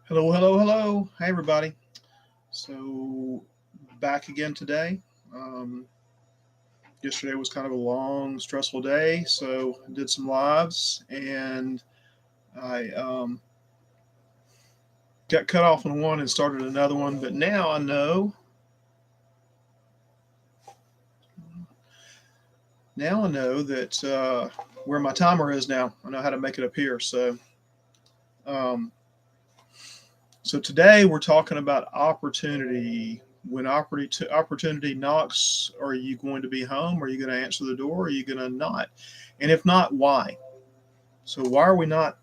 Hello, hello, hello. Hi, everybody. So, back again today. Um, Yesterday was kind of a long, stressful day. So, I did some lives and I got cut off on one and started another one. But now I know that where my timer is now. I know how to make it appear. Um, so today we're talking about opportunity. When opportunity knocks, are you going to be home? Are you going to answer the door? Are you going to not? And if not, why? So why are we not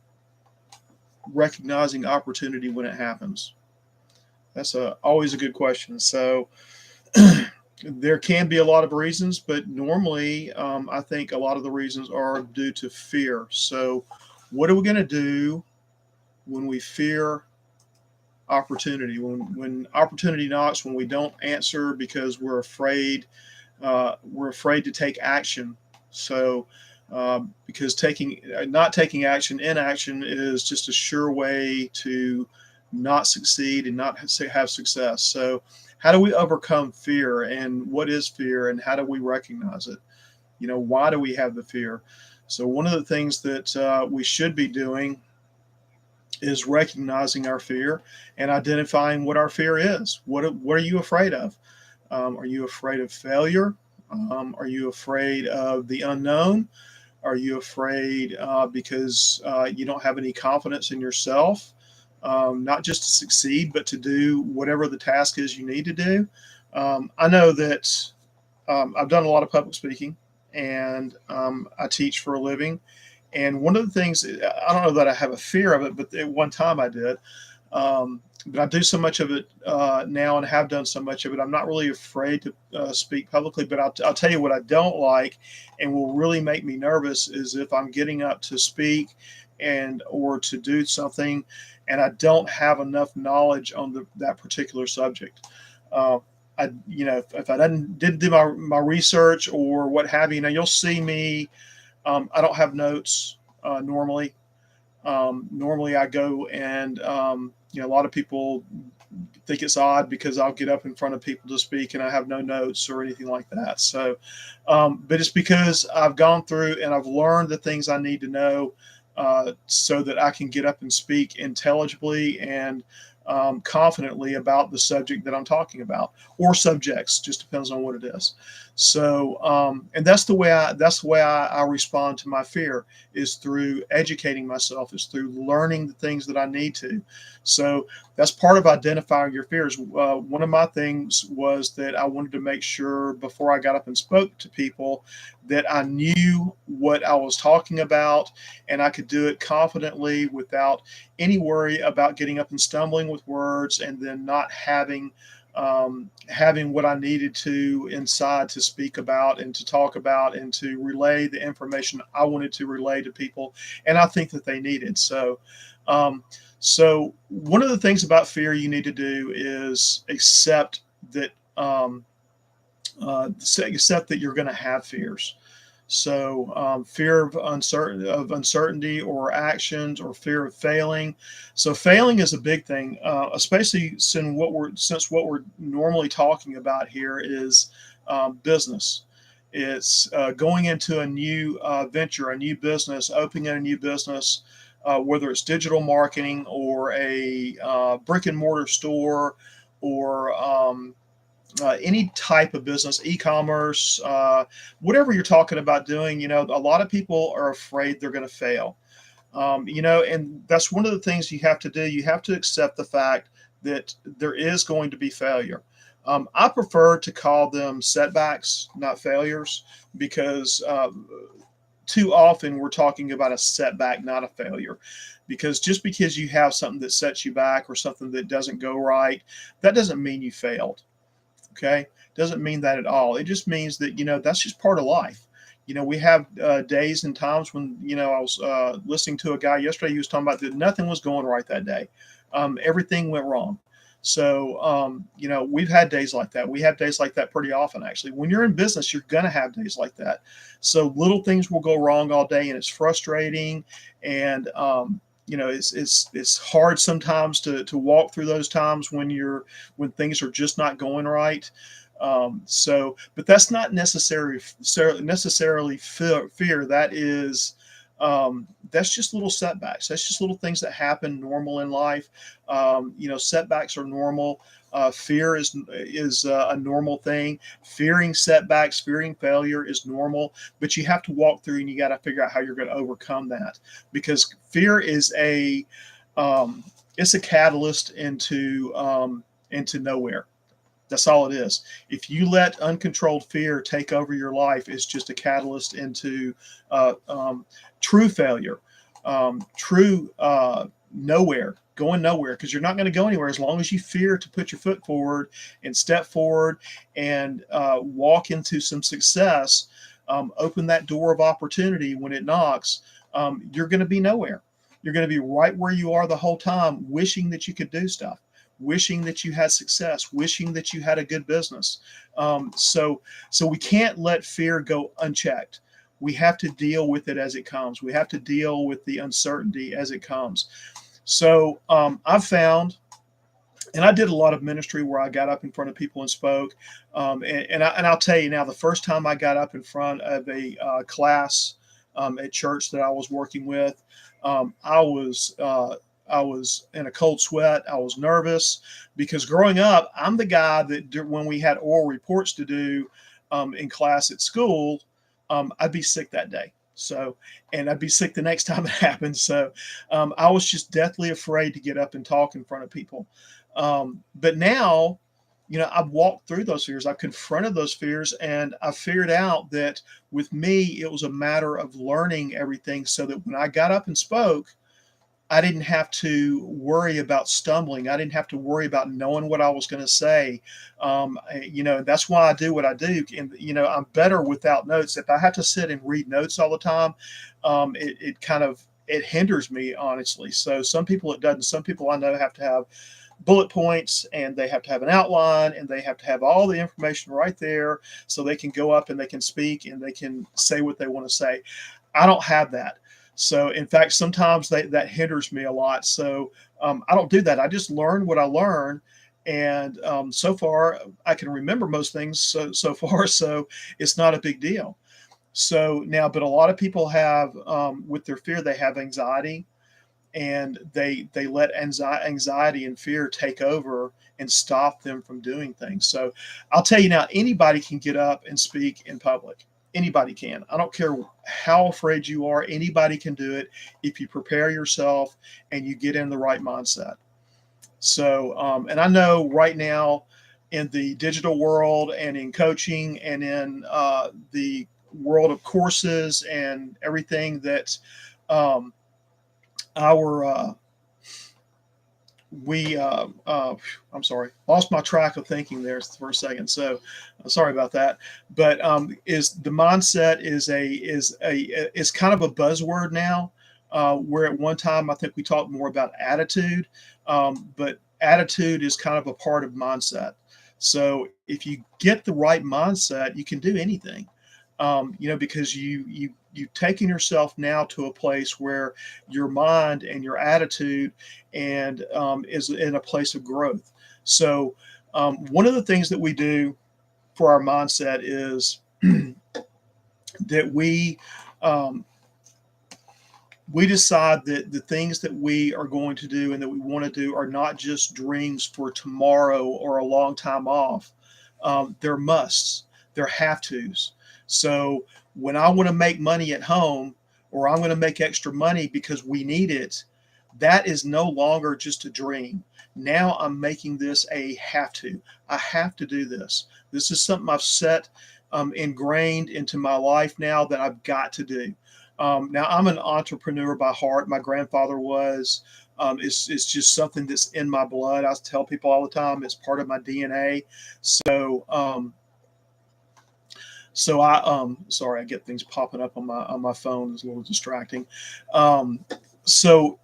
recognizing opportunity when it happens? That's always a good question. So there can be a lot of reasons, but normally I think a lot of the reasons are due to fear. So what are we going to do when we fear opportunity? When opportunity knocks, when we don't answer because we're afraid to take action. So, because taking not taking action, inaction is just a sure way to not succeed and not have success. So, how do we overcome fear, and what is fear, and how do we recognize it? Why do we have the fear? So, one of the things that we should be doing is recognizing our fear and identifying what our fear is. What are you afraid of? Are you afraid of failure? Are you afraid of the unknown? Are you afraid because you don't have any confidence in yourself, not just to succeed, but to do whatever the task is you need to do? I know that I've done a lot of public speaking and I teach for a living. And one of the things, I don't know that I have a fear of it, but at one time I did. But I do so much of it now and have done so much of it. I'm not really afraid to speak publicly, but I'll tell you what I don't like and will really make me nervous is if I'm getting up to speak and or to do something and I don't have enough knowledge on that particular subject. Uh, if I didn't do my research or what have you, you'll see me. I don't have notes normally. Normally, I go and a lot of people think it's odd because I'll get up in front of people to speak and I have no notes or anything like that. So, but it's because I've gone through and I've learned the things I need to know so that I can get up and speak intelligibly and confidently about the subject that I'm talking about, or subjects, just depends on what it is. So, and that's the way I respond to my fear is through educating myself, is through learning the things that I need to. So that's part of identifying your fears. One of my things was that I wanted to make sure before I got up and spoke to people that I knew what I was talking about and I could do it confidently without any worry about getting up and stumbling with words and then not having what I needed to inside to speak about and to talk about and to relay the information I wanted to relay to people, and I think that they needed. Um, so one of the things about fear you need to do is accept that accept that you're going to have fears. So fear of uncertainty or actions or fear of failing. So failing is a big thing, especially since what we're normally talking about here is business. It's going into a new venture, a new business, opening a new business, whether it's digital marketing or a brick and mortar store or any type of business, e-commerce, whatever you're talking about doing. A lot of people are afraid they're going to fail. And that's one of the things you have to do. You have to accept the fact that there is going to be failure. I prefer to call them setbacks, not failures, because too often we're talking about a setback, not a failure. Because just because you have something that sets you back or something that doesn't go right, that doesn't mean you failed. Okay, doesn't mean that at all. It just means that that's just part of life. We have days and times when I was listening to a guy yesterday. He was talking about that nothing was going right that day. Everything went wrong. So we've had days like that. We have days like that pretty often, actually. When you're in business, you're gonna have days like that. So little things will go wrong all day, and it's frustrating. And it's hard sometimes to walk through those times when things are just not going right. But that's not necessarily fear. That's just little setbacks. That's just little things that happen normal in life. Setbacks are normal. Fear is a normal thing. Fearing setbacks, fearing failure is normal. But you have to walk through, and you got to figure out how you're going to overcome that, because fear is it's a catalyst into nowhere. That's all it is. If you let uncontrolled fear take over your life, it's just a catalyst into uh, um, true failure, true nowhere, going nowhere, because you're not going to go anywhere as long as you fear to put your foot forward and step forward and walk into some success. Open that door of opportunity when it knocks. You're going to be nowhere. You're going to be right where you are the whole time, wishing that you could do stuff, wishing that you had success, wishing that you had a good business. So we can't let fear go unchecked. We have to deal with it as it comes. We have to deal with the uncertainty as it comes. So I've found, and I did a lot of ministry where I got up in front of people and spoke. I'll tell you now, the first time I got up in front of a class at church that I was working with, um, I was uh, I was in a cold sweat. I was nervous because growing up, I'm the guy that when we had oral reports to do in class at school, I'd be sick that day. And I'd be sick the next time it happened. So I was just deathly afraid to get up and talk in front of people. But now, I've walked through those fears. I've confronted those fears, and I figured out that with me, it was a matter of learning everything so that when I got up and spoke, I didn't have to worry about stumbling. I didn't have to worry about knowing what I was going to say. That's why I do what I do. And, I'm better without notes. If I have to sit and read notes all the time, it hinders me, honestly. So some people it doesn't. Some people I know have to have bullet points, and they have to have an outline, and they have to have all the information right there so they can go up and they can speak and they can say what they want to say. I don't have that. So, in fact, sometimes that hinders me a lot. So, I don't do that. I just learn what I learn, and so far, I can remember most things. So far, so it's not a big deal. So now, but a lot of people have with their fear, they have anxiety, and they let anxiety and fear take over and stop them from doing things. So I'll tell you now, anybody can get up and speak in public. Anybody can. I don't care how afraid you are. Anybody can do it if you prepare yourself and you get in the right mindset. So, and I know right now in the digital world and in coaching and in the world of courses and everything that um, our we I'm sorry, lost my track of thinking there for a second. So sorry about that. But is the mindset is kind of a buzzword now, where at one time I think we talked more about attitude, but attitude is kind of a part of mindset. So if you get the right mindset, you can do anything. Because you've taken yourself now to a place where your mind and your attitude and is in a place of growth. So one of the things that we do for our mindset is that um, we decide that the things that we are going to do and that we want to do are not just dreams for tomorrow or a long time off. They're musts, they're have tos. So when I want to make money at home, or I'm going to make extra money because we need it, that is no longer just a dream. Now I'm making this a have to. I have to do this. This is something I've set ingrained into my life now that I've got to do. Now I'm an entrepreneur by heart. My grandfather was. It's just something that's in my blood. I tell people all the time it's part of my DNA. So sorry, I get things popping up on my phone. It's a little distracting. Um, so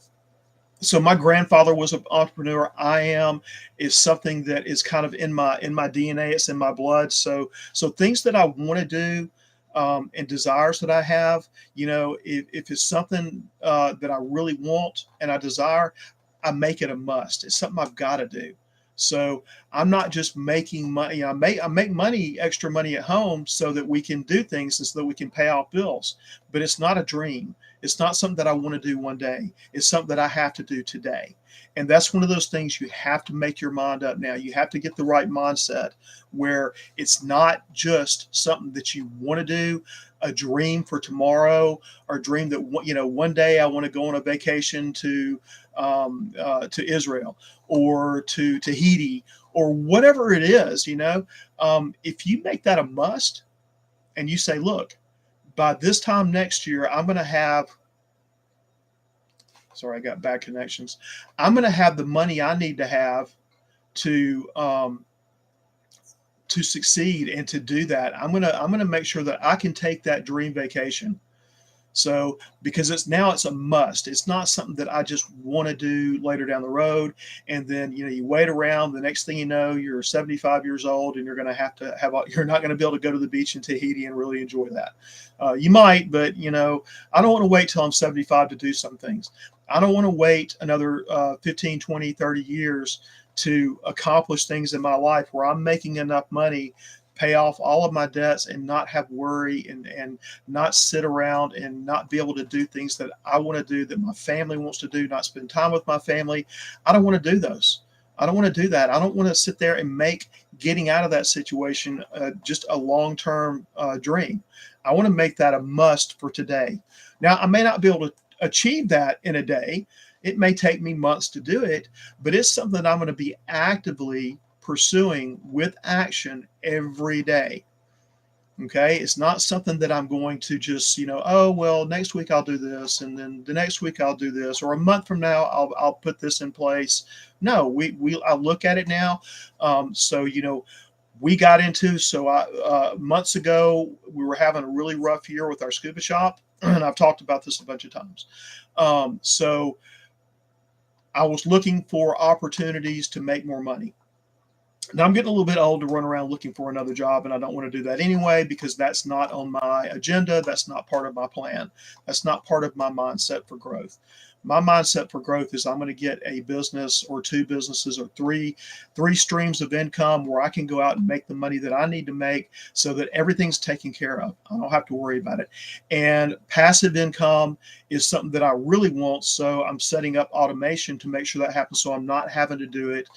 so my grandfather was an entrepreneur. I am is something that is kind of in my DNA. It's in my blood. So things that I want to do, and desires that I have, if it's something that I really want and I desire, I make it a must. It's something I've got to do. So I'm not just making money. I make money, extra money at home, so that we can do things and so that we can pay off bills. But it's not a dream. It's not something that I want to do one day. It's something that I have to do today. And that's one of those things you have to make your mind up now. You have to get the right mindset where it's not just something that you want to do, a dream for tomorrow, or a dream that one day I want to go on a vacation to Israel or to Tahiti or whatever it is. If you make that a must and you say, look, by this time next year, I'm going to have. Sorry, I got bad connections. I'm going to have the money I need to have to succeed and to do that. I'm gonna make sure that I can take that dream vacation. So because it's a must. It's not something that I just want to do later down the road. And then you wait around. The next thing you know, you're 75 years old, and you're going to have you're not going to be able to go to the beach in Tahiti and really enjoy that. You might, but I don't want to wait till I'm 75 to do some things. I don't want to wait another 15, 20, 30 years to accomplish things in my life where I'm making enough money, pay off all of my debts, and not have worry and not sit around and not be able to do things that I want to do, that my family wants to do, not spend time with my family. I don't want to do those. I don't want to do that. I don't want to sit there and make getting out of that situation just a long-term dream. I want to make that a must for today. Now, I may not be able to achieve that in a day. It may take me months to do it, but it's something that I'm going to be actively pursuing with action every day. Okay. It's not something that I'm going to just, oh, well, next week I'll do this. And then the next week I'll do this, or a month from now, I'll put this in place. No, I'll look at it now. We got into, months ago, we were having a really rough year with our scuba shop. And I've talked about this a bunch of times. So I was looking for opportunities to make more money. Now I'm getting a little bit old to run around looking for another job, and I don't want to do that anyway because that's not on my agenda. That's not part of my plan. That's not part of my mindset for growth. My mindset for growth is I'm going to get a business or two businesses or three streams of income where I can go out and make the money that I need to make so that everything's taken care of. I don't have to worry about it. And passive income is something that I really want. So I'm setting up automation to make sure that happens. So I'm not having to do it,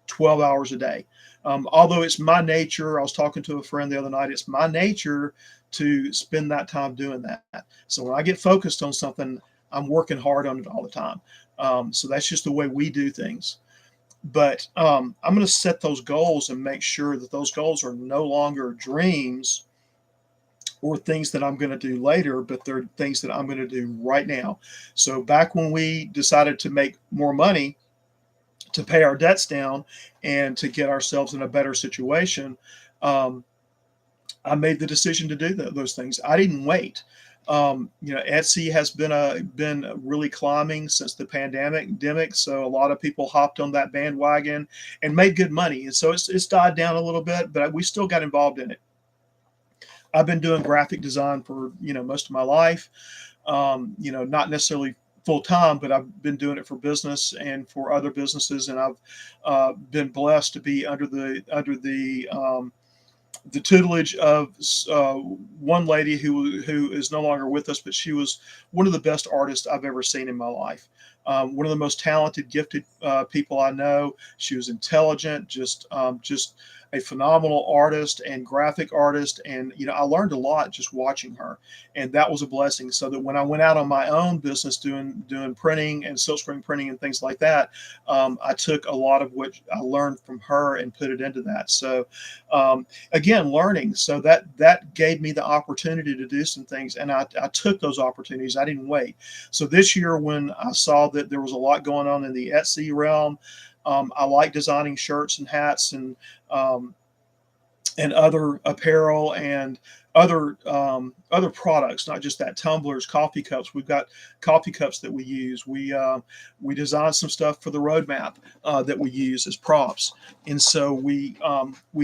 12 hours a day. Although it's my nature, I was talking to a friend the other night, it's my nature to spend that time doing that. So when I get focused on something, I'm working hard on it all the time. So that's just the way we do things. But I'm going to set those goals and make sure that those goals are no longer dreams or things that I'm going to do later, but they're things that I'm going to do right now. So back when we decided to make more money, to pay our debts down and to get ourselves in a better situation, I made the decision to do those things. I didn't wait. Etsy has been really climbing since the pandemic. So a lot of people hopped on that bandwagon and made good money. And so it's died down a little bit, but we still got involved in it. I've been doing graphic design for most of my life. Not necessarily full time, but I've been doing it for business and for other businesses, and I've been blessed to be under the tutelage of one lady who is no longer with us, but she was one of the best artists I've ever seen in my life. One of the most talented, gifted people I know. She was intelligent, just a phenomenal artist and graphic artist. And, I learned a lot just watching her. And that was a blessing. So that when I went out on my own business doing printing and silkscreen printing and things like that, I took a lot of what I learned from her and put it into that. So again, learning. So that gave me the opportunity to do some things. And I took those opportunities. I didn't wait. So this year, when I saw that there was a lot going on in the Etsy realm, I like designing shirts and hats and other apparel and other products, not just that, tumblers, coffee cups. We've got coffee cups that we use. We design some stuff for the roadmap that we use as props, and so we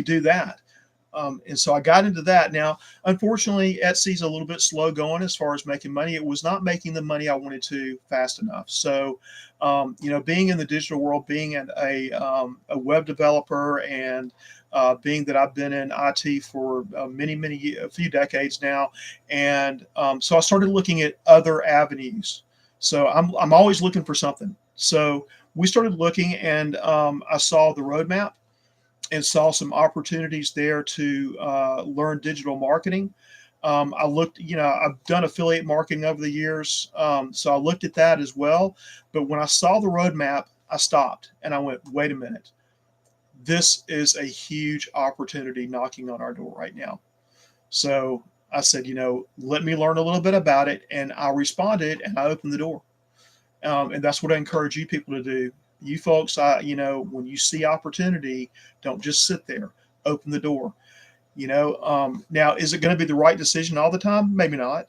do that. And so I got into that. Now, unfortunately, Etsy's a little bit slow going as far as making money. It was not making the money I wanted to fast enough. So, being in the digital world, being a web developer, and being that I've been in IT for a few decades now, and so I started looking at other avenues. So I'm always looking for something. So we started looking, and I saw the roadmap and saw some opportunities there to learn digital marketing. I looked, I've done affiliate marketing over the years, so I looked at that as well. But when I saw the roadmap, I stopped and I went, wait a minute, this is a huge opportunity knocking on our door right now. So I said, let me learn a little bit about it. And I responded and I opened the door. And that's what I encourage you people to do. You folks, when you see opportunity, don't just sit there. Open the door. Now, is it going to be the right decision all the time? Maybe not.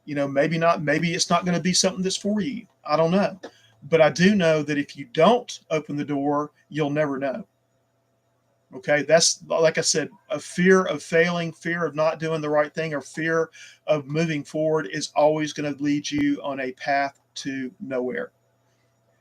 Maybe not. Maybe it's not going to be something that's for you. I don't know. But I do know that if you don't open the door, you'll never know. Okay, that's, like I said, a fear of failing, fear of not doing the right thing, or fear of moving forward is always going to lead you on a path to nowhere.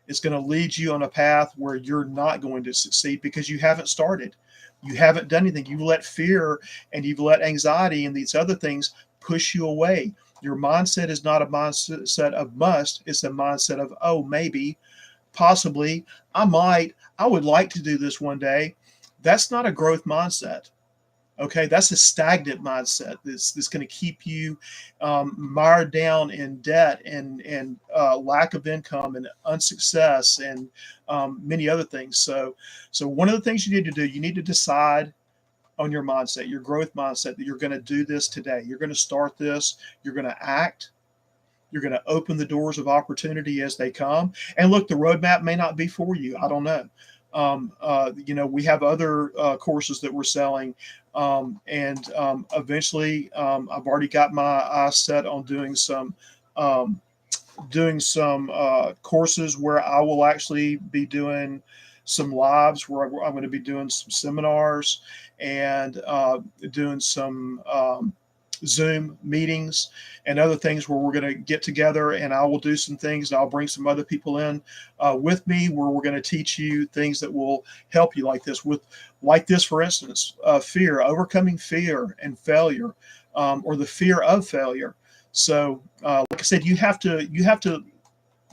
It's going to lead you on a path where you're not going to succeed because you haven't started. You haven't done anything. You let fear and you've let anxiety and these other things push you away. Your mindset is not a mindset of must. It's a mindset of, oh, maybe, possibly, I would like to do this one day. That's not a growth mindset. Okay, that's a stagnant mindset that's going to keep you mired down in debt and lack of income and unsuccess and many other things. So one of the things you need to do, you need to decide on your mindset, your growth mindset, that you're going to do this today. You're going to start this. You're going to act. You're going to open the doors of opportunity as they come. And look, the roadmap may not be for you. I don't know. We have other courses that we're selling, and eventually, I've already got my eyes set on doing some courses where I will actually be doing some lives, where I'm going to be doing some seminars and doing some Zoom meetings and other things where we're going to get together, and I will do some things, and I'll bring some other people in with me, where we're going to teach you things that will help you, like this, for instance, fear, overcoming fear and failure, or the fear of failure. So, like I said, you have to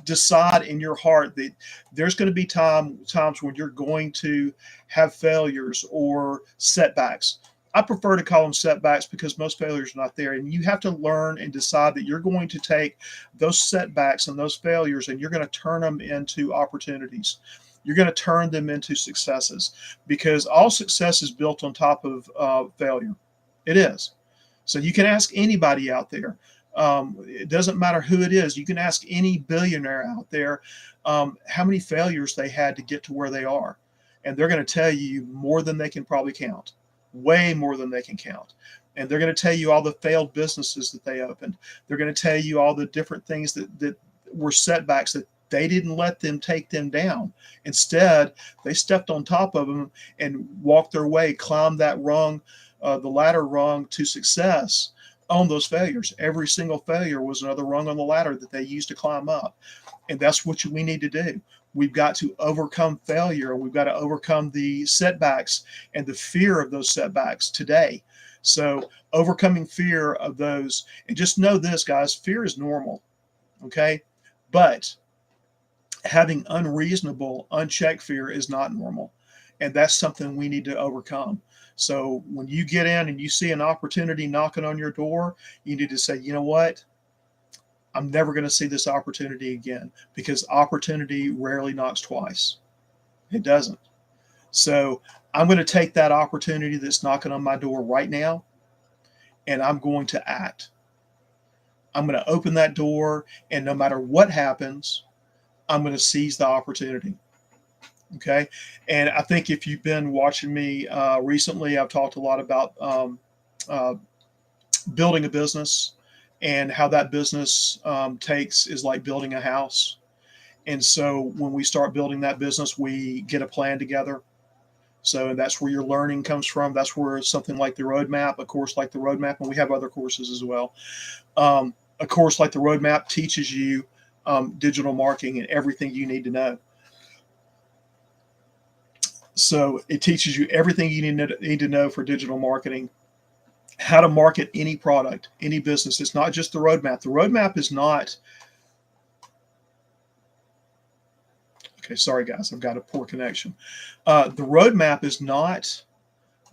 decide in your heart that there's going to be times when you're going to have failures or setbacks. I prefer to call them setbacks because most failures are not there. And you have to learn and decide that you're going to take those setbacks and those failures and you're going to turn them into opportunities. You're going to turn them into successes, because all success is built on top of failure. It is. So you can ask anybody out there. It doesn't matter who it is. You can ask any billionaire out there how many failures they had to get to where they are. And they're going to tell you more than they can probably count, way more than they can count. And they're going to tell you all the failed businesses that they opened. They're going to tell you all the different things that were setbacks, that they didn't let them take them down. Instead, they stepped on top of them and walked their way, climbed that rung, the ladder rung to success on those failures. Every single failure was another rung on the ladder that they used to climb up. And that's what we need to do. We've got to overcome failure. We've got to overcome the setbacks and the fear of those setbacks today. So overcoming fear of those, and just know this, guys, fear is normal. Okay. But having unreasonable, unchecked fear is not normal. And that's something we need to overcome. So when you get in and you see an opportunity knocking on your door, you need to say, you know what? I'm never going to see this opportunity again, because opportunity rarely knocks twice. It doesn't. So I'm going to take that opportunity that's knocking on my door right now, and I'm going to act. I'm going to open that door, and no matter what happens, I'm going to seize the opportunity. Okay. And I think if you've been watching me recently, I've talked a lot about building a business, and how that business is like building a house. And so when we start building that business, we get a plan together. So, and that's where your learning comes from. That's where something like the roadmap, a course like the roadmap, and we have other courses as well. A course like the roadmap teaches you digital marketing and everything you need to know. So it teaches you everything you need to know for digital marketing, how to market any product, any business. It's not just the roadmap. The roadmap is not, okay, sorry guys, I've got a poor connection. The roadmap is not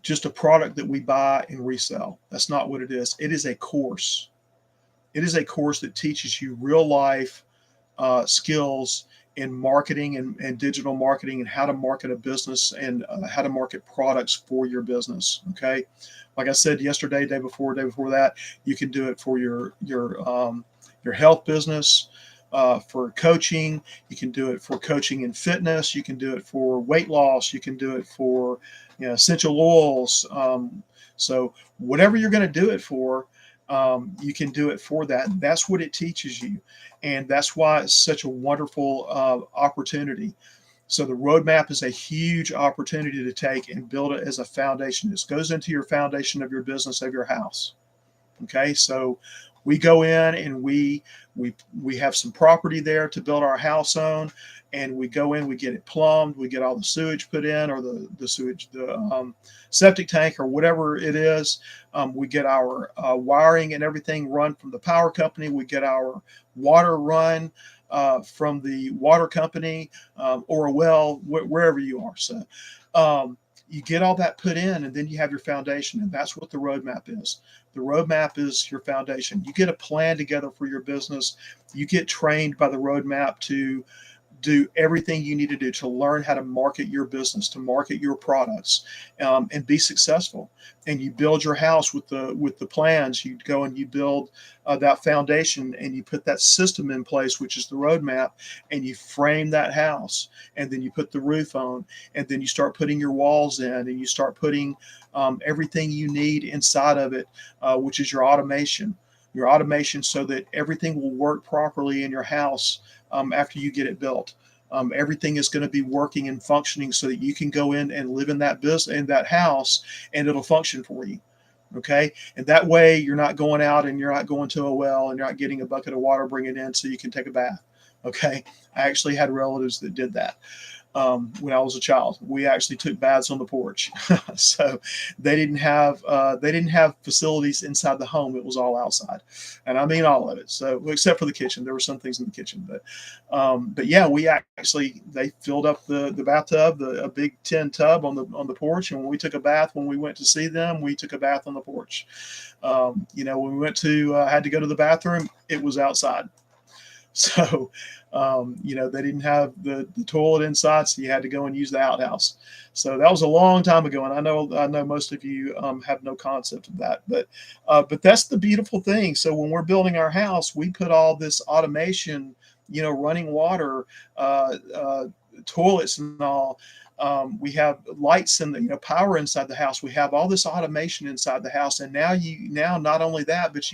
just a product that we buy and resell. That's not what it is. It is a course. It is a course that teaches you real life skills in marketing and digital marketing and how to market a business and how to market products for your business. Okay, like I said yesterday, day before that, you can do it for your health business. For coaching, you can do it for coaching and fitness. You can do it for weight loss. You can do it for essential oils. So whatever you're going to do it for, you can do it for that. That's what it teaches you. And that's why it's such a wonderful opportunity. So the roadmap is a huge opportunity to take and build it as a foundation. This goes into your foundation of your business, of your house. Okay, so we go in and we have some property there to build our house on, and we go in, we get it plumbed, we get all the sewage put in, or the sewage, the septic tank, or whatever it is. We get our wiring and everything run from the power company. We get our water run from the water company, or a well, wherever you are. So you get all that put in, and then you have your foundation, and that's what the roadmap is. The roadmap is your foundation. You get a plan together for your business. You get trained by the roadmap to do everything you need to do to learn how to market your business, to market your products, and be successful. And you build your house with the plans. You go and you build that foundation, and you put that system in place, which is the roadmap, and you frame that house, and then you put the roof on, and then you start putting your walls in, and you start putting everything you need inside of it, which is your automation. Your automation, so that everything will work properly in your house after you get it built. Everything is going to be working and functioning so that you can go in and live in that business, in that house, and it'll function for you. Okay, and that way you're not going out and you're not going to a well and you're not getting a bucket of water, bring it in so you can take a bath. Okay, I actually had relatives that did that. When I was a child, we actually took baths on the porch. So they didn't have facilities inside the home. It was all outside, and I mean all of it. So except for the kitchen, there were some things in the kitchen, but yeah, we actually they filled up the bathtub, a big tin tub on the porch, and when we took a bath when we went to see them, we took a bath on the porch. When we went to had to go to the bathroom, it was outside. So, they didn't have the toilet inside, so you had to go and use the outhouse. So that was a long time ago, and I know most of you have no concept of that, but that's the beautiful thing. So when we're building our house, we put all this automation, running water, toilets, and all. We have lights and power inside the house. We have all this automation inside the house, and now not only that, but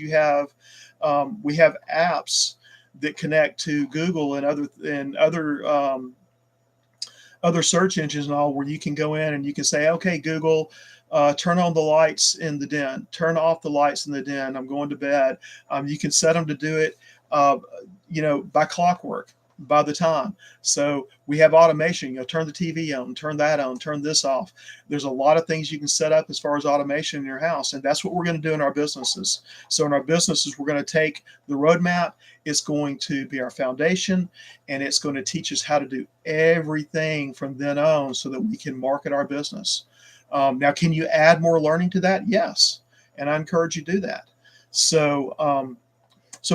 we have apps that connect to Google and other search engines and all, where you can go in and you can say, okay, Google, turn on the lights in the den, turn off the lights in the den, I'm going to bed. You can set them to do it, by clockwork, by the time. So we have automation, turn the TV on, turn that on, turn this off. There's a lot of things you can set up as far as automation in your house. And that's what we're going to do in our businesses. So in our businesses, we're going to take the roadmap. It's going to be our foundation, and it's going to teach us how to do everything from then on so that we can market our business. Now, can you add more learning to that? Yes. And I encourage you to do that. So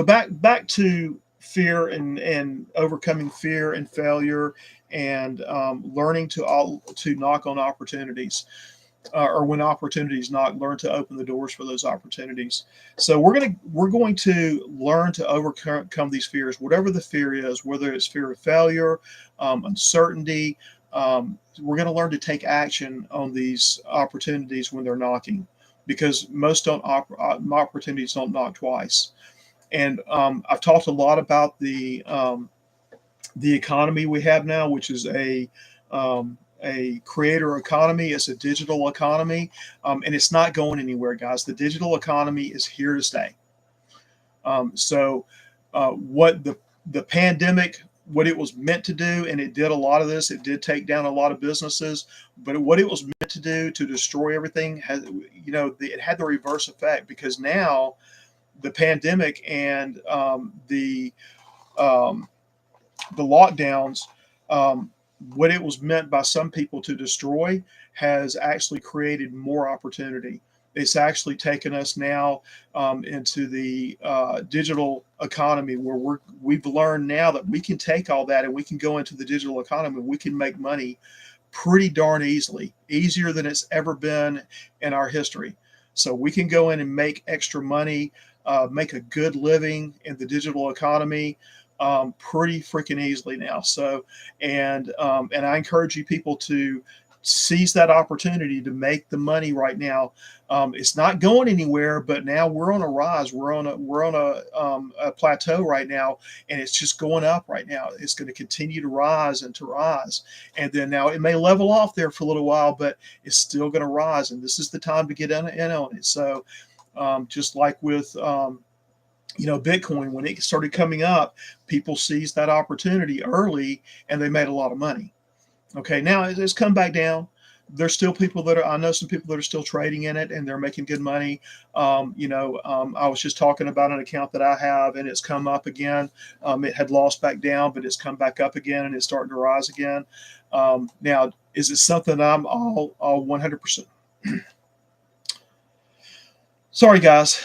back to fear and overcoming fear and failure, and learning to knock on opportunities, or when opportunities knock, learn to open the doors for those opportunities. So we're going to learn to overcome these fears, whatever the fear is, whether it's fear of failure, uncertainty. We're going to learn to take action on these opportunities when they're knocking, because most opportunities don't knock twice. And I've talked a lot about the economy we have now, which is a creator economy. It's a digital economy, and it's not going anywhere, guys. The digital economy is here to stay. What the pandemic, what it was meant to do, and it did a lot of this. It did take down a lot of businesses, but what it was meant to do to destroy everything has, it had the reverse effect, because now the pandemic and um, the lockdowns, what it was meant by some people to destroy has actually created more opportunity. It's actually taken us now into the digital economy, where we've learned now that we can take all that and we can go into the digital economy. We can make money pretty darn easily, easier than it's ever been in our history. So we can go in and make extra money, make a good living in the digital economy pretty freaking easily now. So, and I encourage you people to seize that opportunity to make the money right now. It's not going anywhere, but now we're on a rise. We're on a plateau right now, and it's just going up right now. It's going to continue to rise and to rise, and then now it may level off there for a little while, but it's still going to rise. And this is the time to get in on it. So, just like with Bitcoin, when it started coming up, people seized that opportunity early and they made a lot of money. Okay, now it's come back down. There's still people I know some people that are still trading in it and they're making good money. I was just talking about an account that I have, and it's come up again. It had lost back down, but it's come back up again and it's starting to rise again. Now, is it something I'm all 100%? Sorry, guys.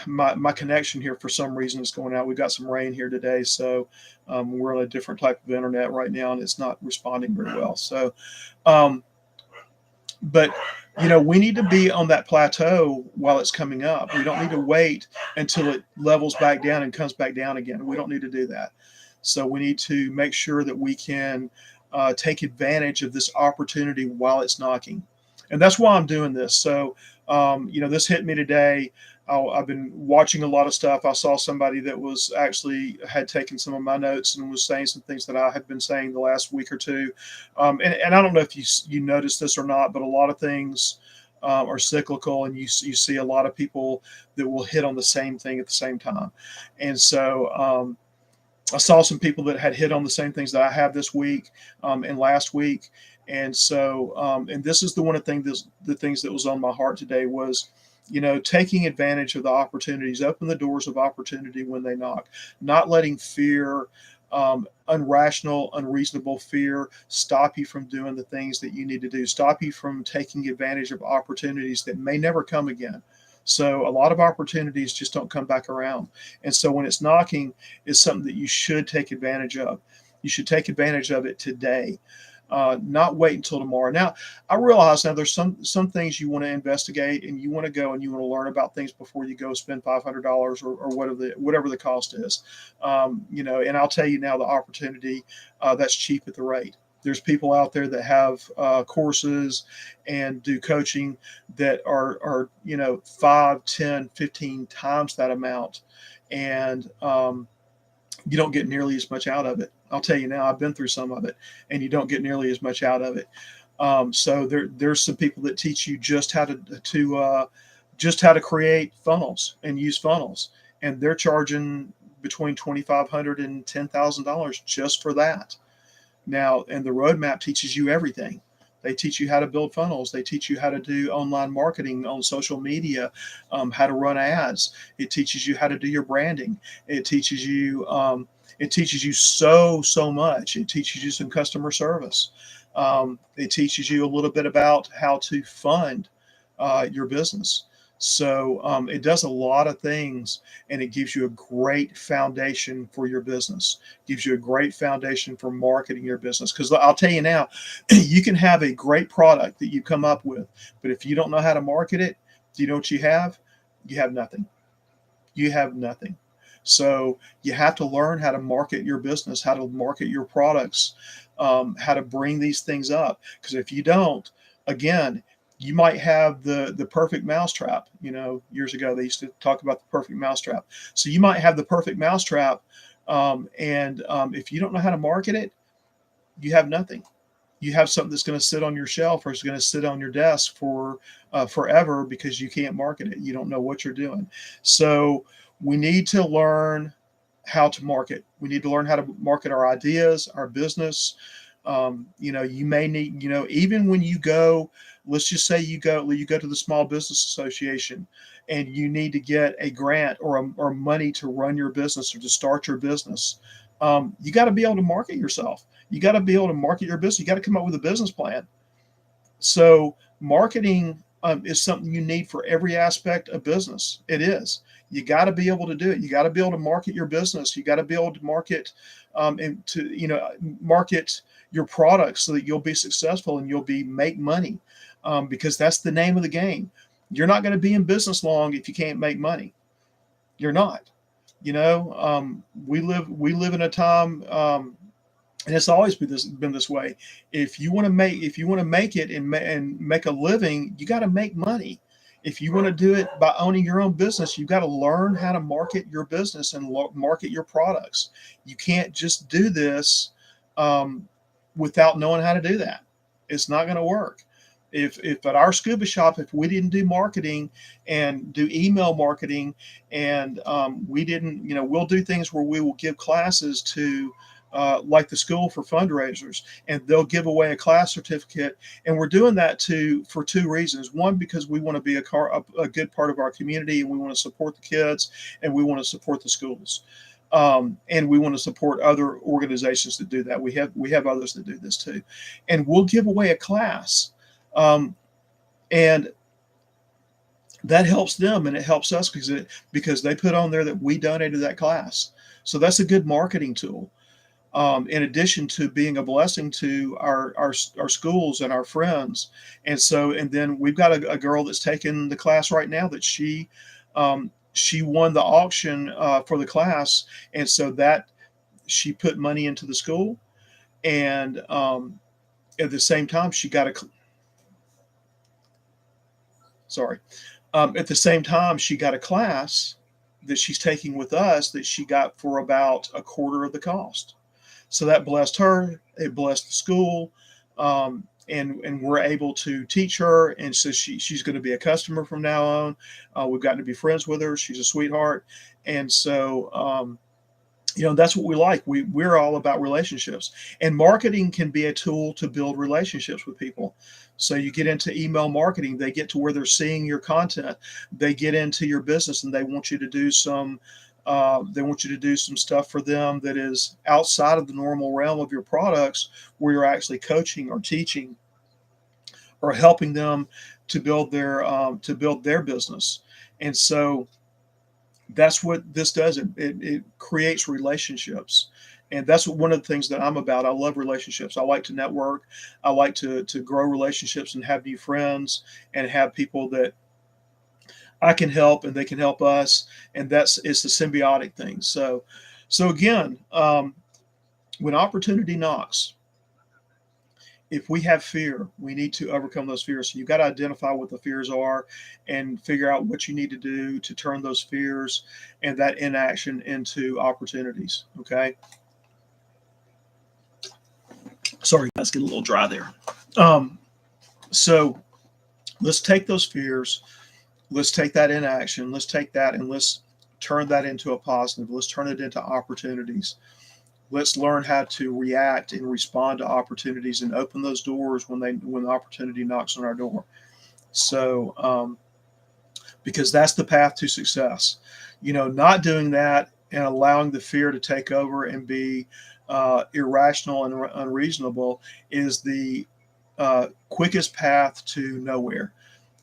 My connection here for some reason is going out. We've got some rain here today, so we're on a different type of internet right now, and it's not responding very well. So, um, but we need to be on that plateau while it's coming up. We don't need to wait until it levels back down and comes back down again. We don't need to do that. So we need to make sure that we can take advantage of this opportunity while it's knocking, and that's why I'm doing this. So, this hit me today. I've been watching a lot of stuff. I saw somebody that was actually had taken some of my notes and was saying some things that I had been saying the last week or two. And I don't know if you noticed this or not, but a lot of things are cyclical, and you see a lot of people that will hit on the same thing at the same time. And so I saw some people that had hit on the same things that I have this week and last week. And so, and this is the things that was on my heart today was, taking advantage of the opportunities, open the doors of opportunity when they knock, not letting fear, unrational, unreasonable fear stop you from doing the things that you need to do, stop you from taking advantage of opportunities that may never come again. So a lot of opportunities just don't come back around. And so when it's knocking, it's something that you should take advantage of. You should take advantage of it today. Not wait until tomorrow. Now, I realize now there's some things you want to investigate, and you want to go and you want to learn about things before you go spend $500 or whatever the cost is. And I'll tell you now, the opportunity that's cheap at the rate. There's people out there that have courses and do coaching that are 5, 10, 15 times that amount, and you don't get nearly as much out of it. I'll tell you now, I've been through some of it, and you don't get nearly as much out of it. So there's some people that teach you just how to create funnels and use funnels, and they're charging between $2,500 and $10,000 just for that. Now, and the roadmap teaches you everything. They teach you how to build funnels. They teach you how to do online marketing on social media, how to run ads. It teaches you how to do your branding. It teaches you so much. It teaches you some customer service. It teaches you a little bit about how to fund your business. So it does a lot of things, and it gives you a great foundation for your business. Gives you a great foundation for marketing your business. Because I'll tell you now, you can have a great product that you come up with, but if you don't know how to market it, do you know what you have? You have nothing. You have nothing. So you have to learn how to market your business, how to market your products, how to bring these things up. Because if you don't, again, you might have the perfect mousetrap. Years ago they used to talk about the perfect mousetrap. So you might have the perfect mousetrap, and if you don't know how to market it, you have nothing. you have something that's going to sit on your shelf or is going to sit on your desk for forever because you can't market it. You don't know what you're doing. So we need to learn how to market. We need to learn how to market our ideas, our business. You may need, even when you go, let's just say you go to the Small Business Association and you need to get a grant or money to run your business or to start your business. You got to be able to market yourself. You got to be able to market your business. You got to come up with a business plan. So marketing is something you need for every aspect of business. It is. You got to be able to do it. You got to be able to market your business. You got to be able to market and to market your products so that you'll be successful and you'll make money, because that's the name of the game. You're not going to be in business long if you can't make money. You're not. We live in a time, and it's always been this way. If you want to make it and make a living, you got to make money. If you want to do it by owning your own business, you got to learn how to market your business and market your products. You can't just do this without knowing how to do that. It's not going to work. If at our scuba shop, if we didn't do marketing and do email marketing, and we didn't, we'll do things where we will give classes to like the School for Fundraisers, and they'll give away a class certificate. And we're doing that for two reasons. One, because we want to be a good part of our community, and we want to support the kids, and we want to support the schools. And we want to support other organizations that do that. We have others that do this too, and we'll give away a class, and that helps them and it helps us because they put on there that we donated that class. So that's a good marketing tool. In addition to being a blessing to our schools and our friends. And then we've got a girl that's taking the class right now that she won the auction for the class. And so that she put money into the school. And at the same time, she got at the same time, she got a class that she's taking with us that she got for about a quarter of the cost. So that blessed her, it blessed the school, and we're able to teach her. And so she's going to be a customer from now on. We've gotten to be friends with her. She's a sweetheart. And so, that's what we like. We're all about relationships. And marketing can be a tool to build relationships with people. So you get into email marketing, they get to where they're seeing your content. They get into your business and they want you to do some stuff for them that is outside of the normal realm of your products, where you're actually coaching or teaching or helping them to build their business. And so that's what this does. It creates relationships. And that's one of the things that I'm about. I love relationships. I like to network. I like to grow relationships and have new friends and have people that I can help and they can help us, and it's a symbiotic thing. So again, when opportunity knocks, if we have fear, we need to overcome those fears. So you've got to identify what the fears are and figure out what you need to do to turn those fears and that inaction into opportunities. Okay. Sorry, guys, get a little dry there. So let's take those fears. Let's take that inaction. Let's take that and let's turn that into a positive. Let's turn it into opportunities. Let's learn how to react and respond to opportunities and open those doors when the opportunity knocks on our door. So, because that's the path to success. Not doing that and allowing the fear to take over and be irrational and unreasonable is the quickest path to nowhere.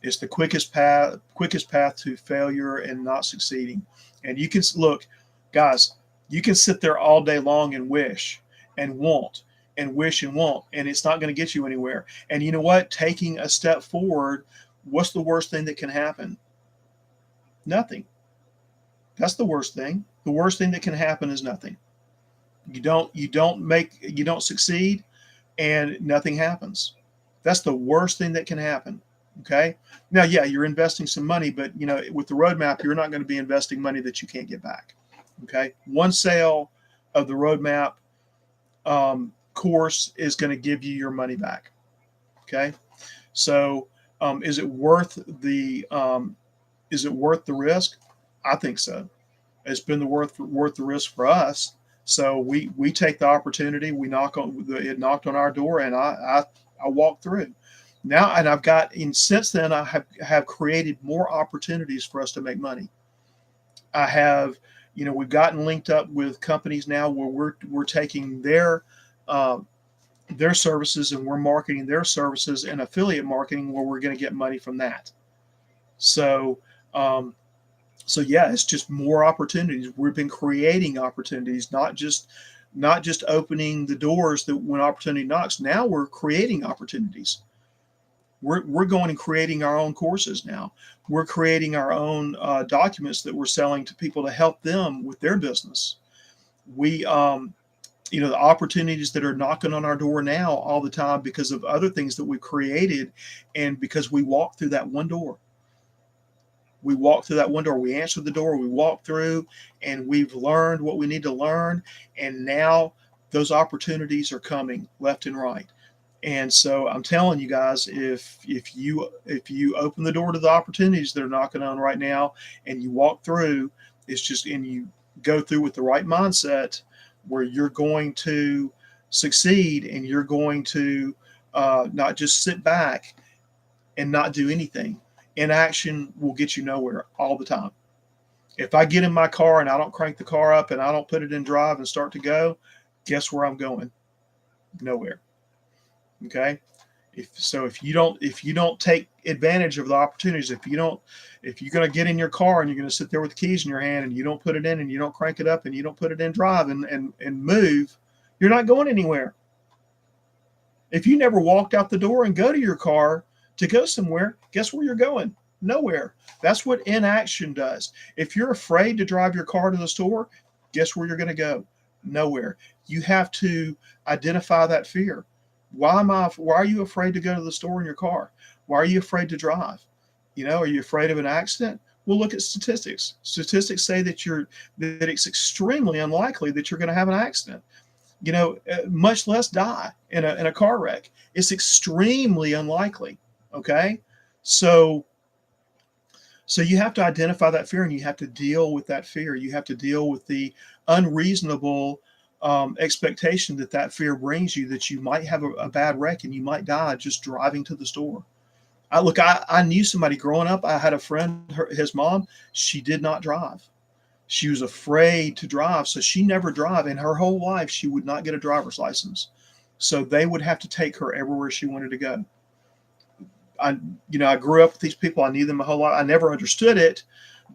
It's the quickest path to failure and not succeeding. And you can look, guys, you can sit there all day long and wish and want and wish and want, and it's not going to get you anywhere. And you know what? Taking a step forward, what's the worst thing that can happen? Nothing. That's the worst thing. The worst thing that can happen is nothing. You don't succeed, and nothing happens. That's the worst thing that can happen. Okay. Now, yeah, you're investing some money, but with the roadmap, you're not going to be investing money that you can't get back. Okay. One sale of the roadmap course is going to give you your money back. Okay, so is it worth the risk? I think so. It's been worth the risk for us. So we take the opportunity. We knock on it knocked on our door, and I walked through. Now, and I've got and since then I have created more opportunities for us to make money. I have, we've gotten linked up with companies now where we're taking uh, their services and we're marketing their services and affiliate marketing where we're going to get money from that. So, um, so yeah, it's just more opportunities. We've been creating opportunities, not just opening the doors that when opportunity knocks. Now we're creating opportunities. We're going and creating our own courses now. We're creating our own documents that we're selling to people to help them with their business. We the opportunities that are knocking on our door now all the time because of other things that we created, and because we walked through that one door. We walked through that one door. We answered the door. We walked through, and we've learned what we need to learn. And now those opportunities are coming left and right. And so I'm telling you guys, if you open the door to the opportunities that are knocking on right now, and you walk through, and you go through with the right mindset, where you're going to succeed, and you're going to not just sit back and not do anything. Inaction will get you nowhere all the time. If I get in my car and I don't crank the car up and I don't put it in drive and start to go, guess where I'm going? Nowhere. Okay. If you don't take advantage of the opportunities, if you're going to get in your car and you're going to sit there with the keys in your hand and you don't put it in and you don't crank it up and you don't put it in drive and move, you're not going anywhere. If you never walked out the door and go to your car to go somewhere, guess where you're going? Nowhere. That's what inaction does. If you're afraid to drive your car to the store, guess where you're going to go? Nowhere. You have to identify that fear. Why are you afraid to go to the store in your car? Why are you afraid to drive? Are you afraid of an accident? Well, look at statistics. Statistics say that it's extremely unlikely that you're going to have an accident. Much less die in a car wreck. It's extremely unlikely. Okay, so you have to identify that fear, and you have to deal with that fear. You have to deal with the unreasonable expectation that fear brings you, that you might have a bad wreck and you might die just driving to the store. I knew somebody growing up. I had a friend, his mom, she did not drive. She was afraid to drive, so she never drove. In her whole life, she would not get a driver's license. So they would have to take her everywhere she wanted to go. I grew up with these people. I knew them my whole life. I never understood it,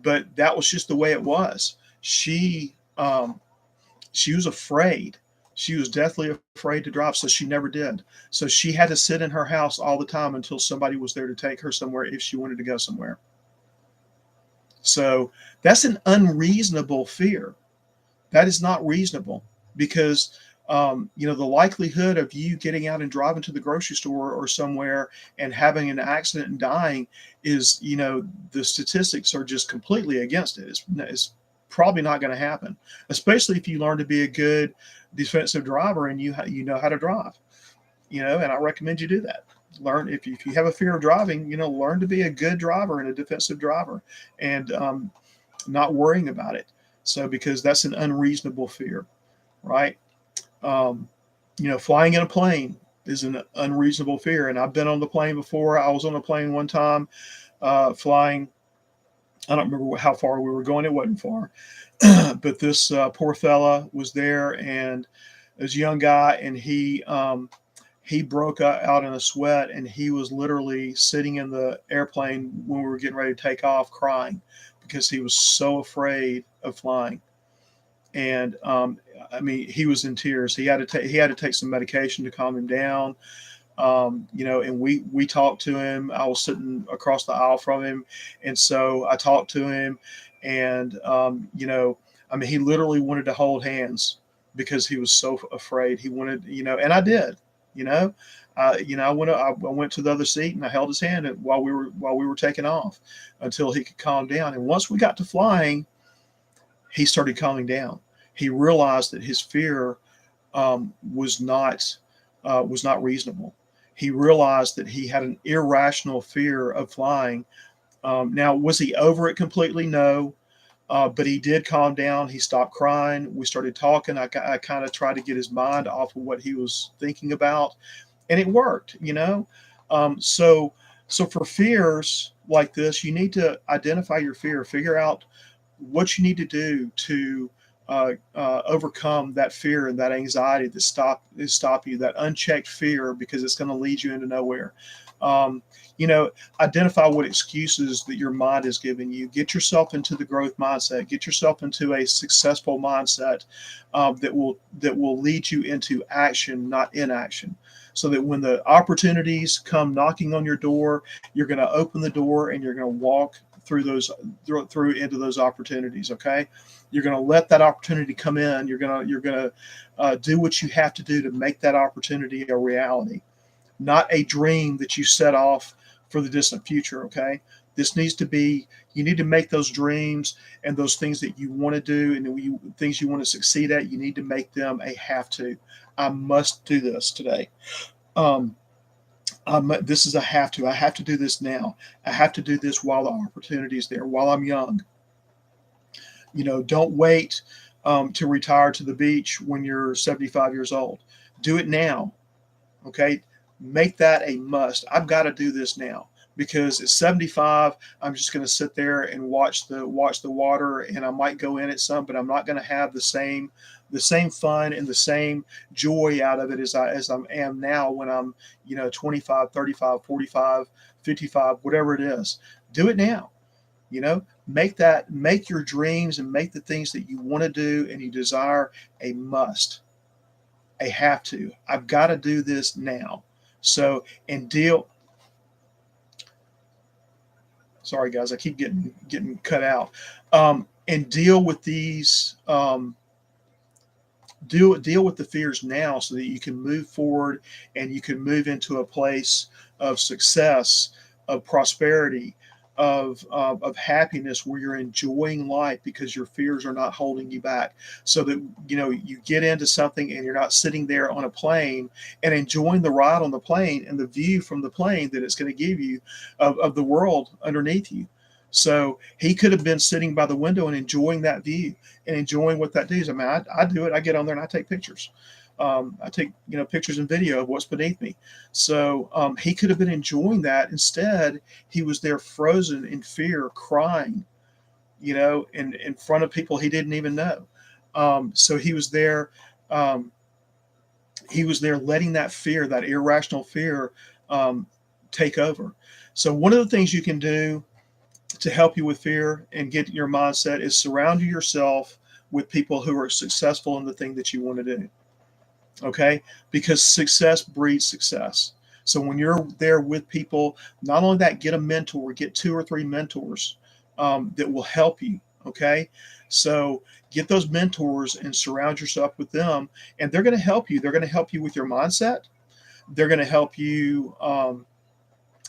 but that was just the way it was. She was afraid. She was deathly afraid to drive, so she never did. So she had to sit in her house all the time until somebody was there to take her somewhere if she wanted to go somewhere. So that's an unreasonable fear. That is not reasonable, because the likelihood of you getting out and driving to the grocery store or somewhere and having an accident and dying is, the statistics are just completely against it. It's probably not going to happen, especially if you learn to be a good defensive driver and you know how to drive. And I recommend you do that. Learn, if you have a fear of driving, learn to be a good driver and a defensive driver, and not worrying about it. So, because that's an unreasonable fear, right? Flying in a plane is an unreasonable fear. And I've been on the plane before. I was on a plane one time, flying. I don't remember how far we were going. It wasn't far, but this poor fella was there, and it was a young guy, and he broke out in a sweat, and he was literally sitting in the airplane when we were getting ready to take off, crying because he was so afraid of flying. And he was in tears. He had to take some medication to calm him down. And we talked to him. I was sitting across the aisle from him, and so I talked to him, and he literally wanted to hold hands because he was so afraid. He wanted, and I did. I went to the other seat and I held his hand while we were taking off until he could calm down. And once we got to flying, he started calming down. He realized that his fear was not reasonable. He realized that he had an irrational fear of flying. Now, was he over it completely? No. But he did calm down. He stopped crying. We started talking. I kind of tried to get his mind off of what he was thinking about, and it worked. So for fears like this, you need to identify your fear, figure out what you need to do to overcome that fear and that anxiety that stop you, that unchecked fear, because it's going to lead you into nowhere. Um, you know, Identify what excuses that your mind is giving you. Get yourself into the growth mindset. Get yourself into a successful mindset that will lead you into action, not inaction. So that when the opportunities come knocking on your door, you're going to open the door and you're going to walk through through into those opportunities. Okay, you're going to let that opportunity come in. You're going to do what you have to do to make that opportunity a reality, not a dream that you set off for the distant future. Okay, this needs to be, you need to make those dreams and those things that you want to do and things you want to succeed at, you need to make them a have to. I must do this today. um, this is a have to. I have to do this now. I have to do this while the opportunity is there, while I'm young. Don't wait to retire to the beach when you're 75 years old. Do it now. Okay, make that a must. I've got to do this now, because at 75, I'm just going to sit there and watch the water, and I might go in at some, but I'm not going to have the same fun and the same joy out of it as I am now when I'm 25, 35, 45, 55, whatever it is. Do it now. Make your dreams and make the things that you want to do and you desire a must, a have to. I've got to do this now. So, and deal. Sorry, guys, I keep getting cut out. And deal with these. Deal with the fears now, so that you can move forward and you can move into a place of success, of prosperity, of happiness, where you're enjoying life because your fears are not holding you back. So that you get into something and you're not sitting there on a plane and enjoying the ride on the plane and the view from the plane that it's going to give you of the world underneath you. So he could have been sitting by the window and enjoying that view and enjoying what that does. I mean, I do it. I get on there and I take pictures. I take pictures and video of what's beneath me. So he could have been enjoying that. Instead, he was there frozen in fear, crying, in front of people he didn't even know. So he was there. He was there letting that fear, that irrational fear, take over. So one of the things you can do to help you with fear and get your mindset is surround yourself with people who are successful in the thing that you want to do. Okay, because success breeds success. So when you're there with people, not only that, get a mentor, get 2 or 3 mentors that will help you. Okay, so get those mentors and surround yourself with them, and they're going to help you. They're going to help you with your mindset. They're going to help you.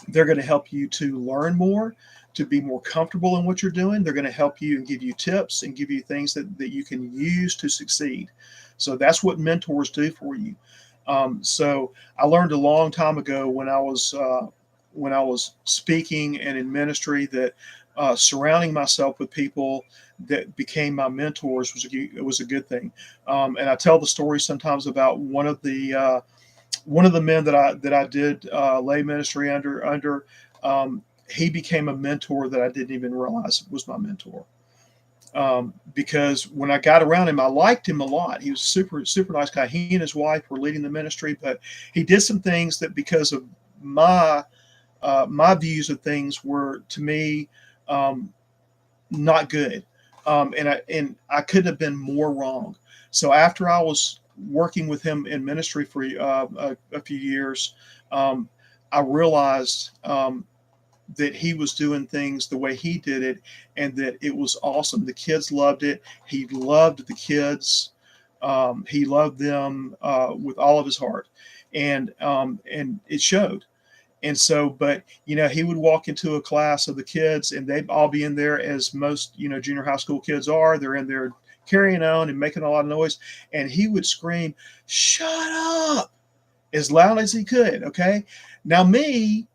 They're going to help you to learn more, to be more comfortable in what you're doing. They're going to help you and give you tips and give you things that you can use to succeed. So that's what mentors do for you. So I learned a long time ago when I was speaking and in ministry that surrounding myself with people that became my mentors was a good thing. And I tell the story sometimes about one of the men that I did lay ministry under. He became a mentor that I didn't even realize was my mentor. Because when I got around him, I liked him a lot. He was super, super nice guy. He and his wife were leading the ministry, but he did some things that, because of my views of things, were to me not good. And I couldn't have been more wrong. So after I was working with him in ministry for a few years, I realized that he was doing things the way he did it, and that it was awesome. The kids loved it. He loved the kids. He loved them with all of his heart, and it showed. And so, but he would walk into a class of the kids, and they'd all be in there, as most junior high school kids are. They're in there carrying on and making a lot of noise. And he would scream, "Shut up," as loud as he could. Okay. Now, me,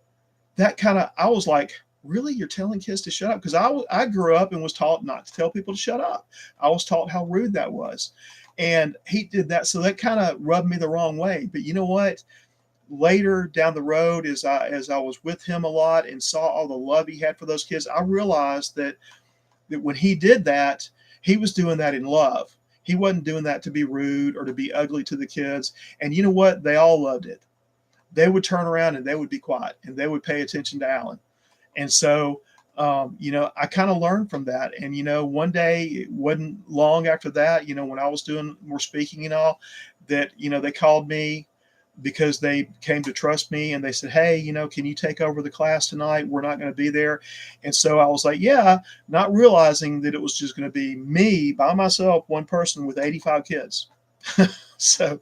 that kind of, I was like, really? You're telling kids to shut up? Because I grew up and was taught not to tell people to shut up. I was taught how rude that was. And he did that. So that kind of rubbed me the wrong way. But you know what? Later down the road, as I was with him a lot and saw all the love he had for those kids, I realized that when he did that, he was doing that in love. He wasn't doing that to be rude or to be ugly to the kids. And you know what? They all loved it. They would turn around and they would be quiet and they would pay attention to Alan. And so, I kind of learned from that. And, one day, it wasn't long after that, when I was doing more speaking and all, that, they called me because they came to trust me and they said, "Hey, can you take over the class tonight? We're not going to be there." And so I was like, "Yeah," not realizing that it was just going to be me by myself, one person with 85 kids. so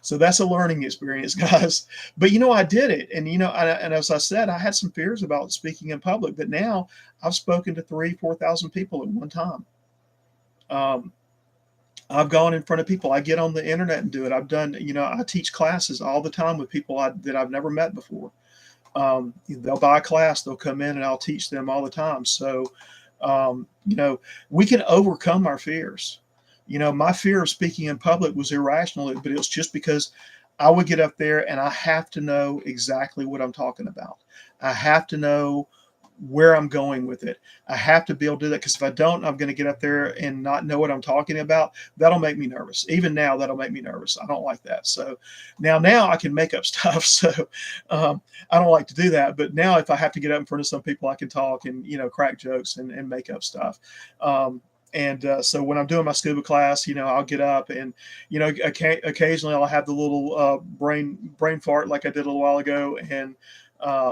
so that's a learning experience, guys. But I did it, and and as I said, I had some fears about speaking in public, but now I've spoken to 3,000-4,000 people at one time. I've gone in front of people. I get on the internet and do it. I've done, I teach classes all the time with people that I've never met before. They'll buy a class, they'll come in, and I'll teach them all the time. So, we can overcome our fears. My fear of speaking in public was irrational, but it was just because I would get up there and I have to know exactly what I'm talking about. I have to know where I'm going with it. I have to be able to do that, because if I don't, I'm going to get up there and not know what I'm talking about. That'll make me nervous. Even now, that'll make me nervous. I don't like that. So now I can make up stuff. So I don't like to do that. But now, if I have to get up in front of some people, I can talk and crack jokes and make up stuff. So when I'm doing my scuba class, I'll get up and, occasionally I'll have the little brain fart like I did a little while ago, and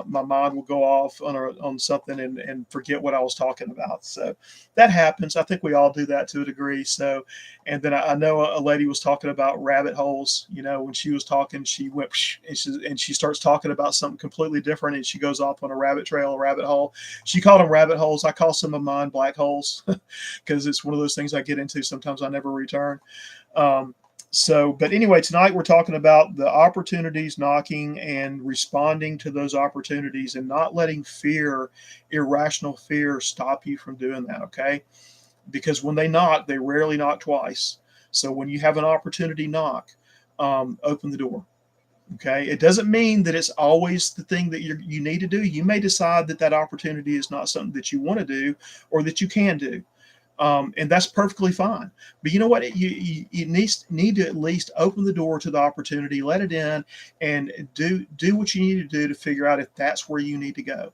my mind will go off on something and forget what I was talking about. So that happens. I think we all do that to a degree. So, and then I know a lady was talking about rabbit holes. When she was talking, she went and she starts talking about something completely different, and she goes off on a rabbit trail, a rabbit hole. She called them rabbit holes. I call some of mine black holes because it's one of those things I get into. Sometimes I never return. But anyway, tonight we're talking about the opportunities knocking and responding to those opportunities and not letting fear, irrational fear, stop you from doing that. Okay. Because when they knock, they rarely knock twice. So when you have an opportunity knock, open the door. Okay. It doesn't mean that it's always the thing that you need to do. You may decide that opportunity is not something that you want to do or that you can do. And that's perfectly fine. But you know what? You need to at least open the door to the opportunity, let it in, and do what you need to do to figure out if that's where you need to go.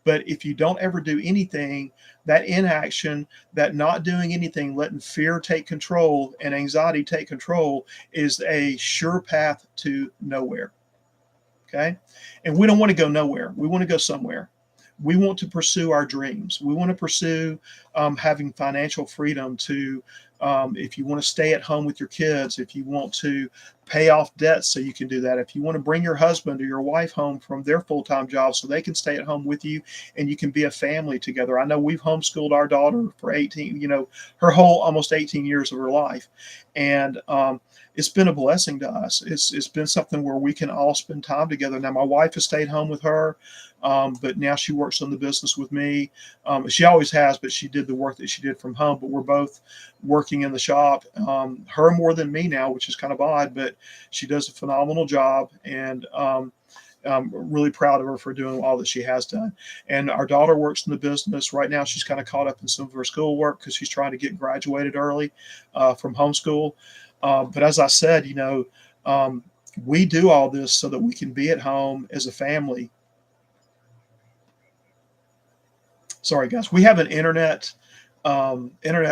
But if you don't ever do anything, that inaction, that not doing anything, letting fear take control and anxiety take control, is a sure path to nowhere. Okay? And we don't want to go nowhere. We want to go somewhere. We want to pursue our dreams. We want to pursue having financial freedom to, if you want to stay at home with your kids, if you want to pay off debts so you can do that, if you want to bring your husband or your wife home from their full-time job so they can stay at home with you and you can be a family together. I know we've homeschooled our daughter for 18, her whole almost 18 years of her life. And it's been a blessing to us. It's been something where we can all spend time together. Now, my wife has stayed home with her, but now she works on the business with me. She always has, but she did the work that she did from home. But we're both working in the shop. Her more than me now, which is kind of odd, but she does a phenomenal job, and I'm really proud of her for doing all that she has done. And our daughter works in the business right now. She's kind of caught up in some of her schoolwork because she's trying to get graduated early from homeschool. But as I said, we do all this so that we can be at home as a family. Sorry, guys. We have an internet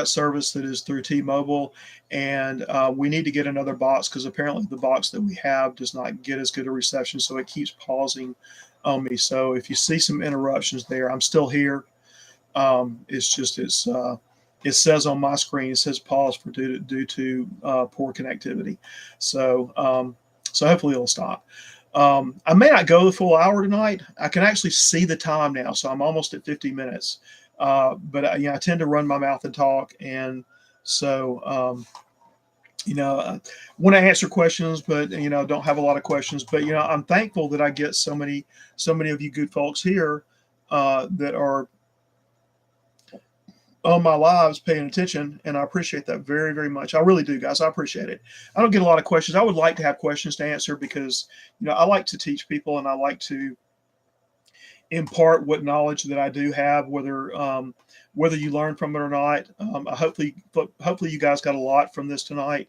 service that is through T-Mobile, and we need to get another box because apparently the box that we have does not get as good a reception, so it keeps pausing on me. So if you see some interruptions there, I'm still here. It says on my screen, it says pause for due to poor connectivity. So hopefully it'll stop. I may not go the full hour tonight. I can actually see the time now, so I'm almost at 50 minutes. But I tend to run my mouth and talk, and So, I want to answer questions, but don't have a lot of questions. But I'm thankful that I get so many of you good folks here that are on my lives paying attention, and I appreciate that very, very much. I really do, guys. I appreciate it. I don't get a lot of questions. I would like to have questions to answer because I like to teach people and I like to impart what knowledge that I do have, whether you learn from it or not. Hopefully you guys got a lot from this tonight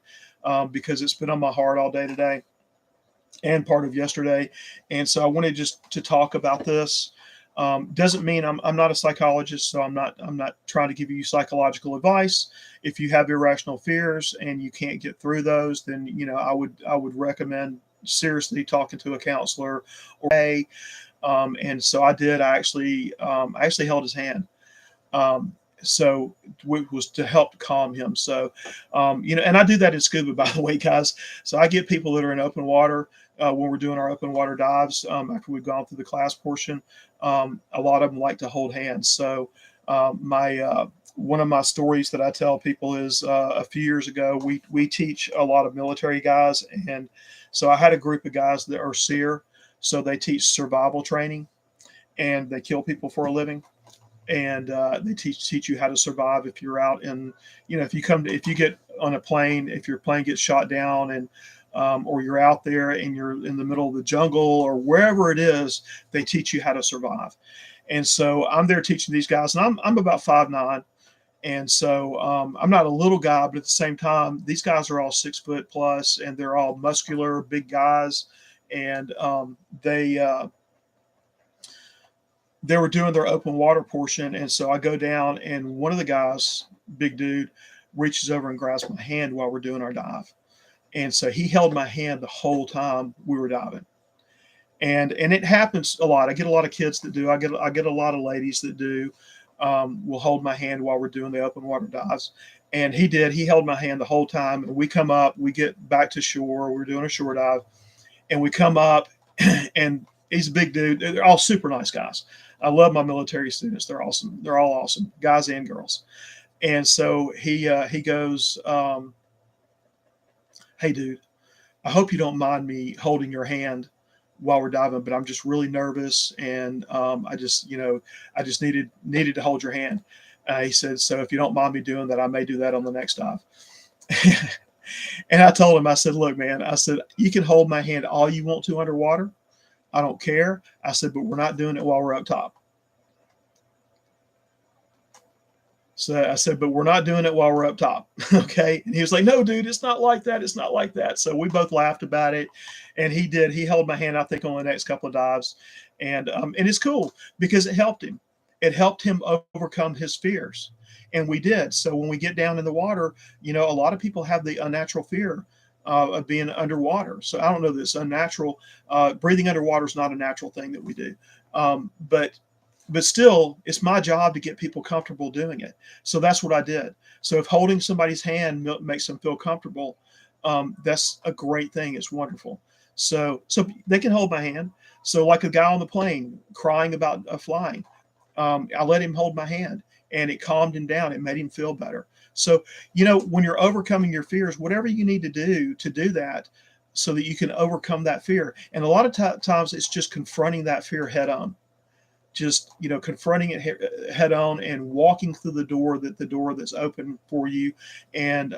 because it's been on my heart all day today and part of yesterday, and so I wanted just to talk about this. Doesn't mean I'm not a psychologist, so I'm not trying to give you psychological advice. If you have irrational fears and you can't get through those, then I would recommend seriously talking to a counselor or a and so I did. I actually held his hand. So it was to help calm him. So, and I do that in scuba, by the way, guys. So I get people that are in open water when we're doing our open water dives after we've gone through the class portion. A lot of them like to hold hands. So my one of my stories that I tell people is a few years ago we teach a lot of military guys, and so I had a group of guys that are SEER, so they teach survival training, and they kill people for a living, and they teach you how to survive if you're out in, if you get on a plane, if your plane gets shot down, and or you're out there and you're in the middle of the jungle or wherever it is, they teach you how to survive. And so I'm there teaching these guys, and I'm about 5'9", and so I'm not a little guy, but at the same time, these guys are all 6 foot plus, and they're all muscular, big guys, and they were doing their open water portion. And so I go down, and one of the guys, big dude, reaches over and grabs my hand while we're doing our dive. And so he held my hand the whole time we were diving. And it happens a lot. I get a lot of kids that do. I get a lot of ladies that do. Will hold my hand while we're doing the open water dives. And he did. He held my hand the whole time. And we come up, we get back to shore. We're doing a shore dive, and we come up, and he's a big dude. They're all super nice guys. I love my military students. They're awesome. They're all awesome, guys and girls. And so he goes, "Hey, dude, I hope you don't mind me holding your hand while we're diving, but I'm just really nervous, and I just needed to hold your hand." He said, "So if you don't mind me doing that, I may do that on the next dive." And I told him, I said, "Look, man," I said, "you can hold my hand all you want to underwater. I don't care." I said, "But we're not doing it while we're up top." So I said, "But we're not doing it while we're up top." Okay. And he was like, "No, dude, it's not like that. It's not like that." So we both laughed about it. And he did. He held my hand, I think, on the next couple of dives. And it's cool because it helped him. It helped him overcome his fears. And we did. So when we get down in the water, a lot of people have the unnatural fear of being underwater. So I don't know that it's unnatural. Breathing underwater is not a natural thing that we do. But still, it's my job to get people comfortable doing it. So that's what I did. So if holding somebody's hand makes them feel comfortable, that's a great thing. It's wonderful. So they can hold my hand. So like a guy on the plane crying about flying, I let him hold my hand, and it calmed him down. It made him feel better. So when you're overcoming your fears, whatever you need to do that, so that you can overcome that fear. And a lot of times, it's just confronting that fear head on, just confronting it head on and walking through the door that's open for you, and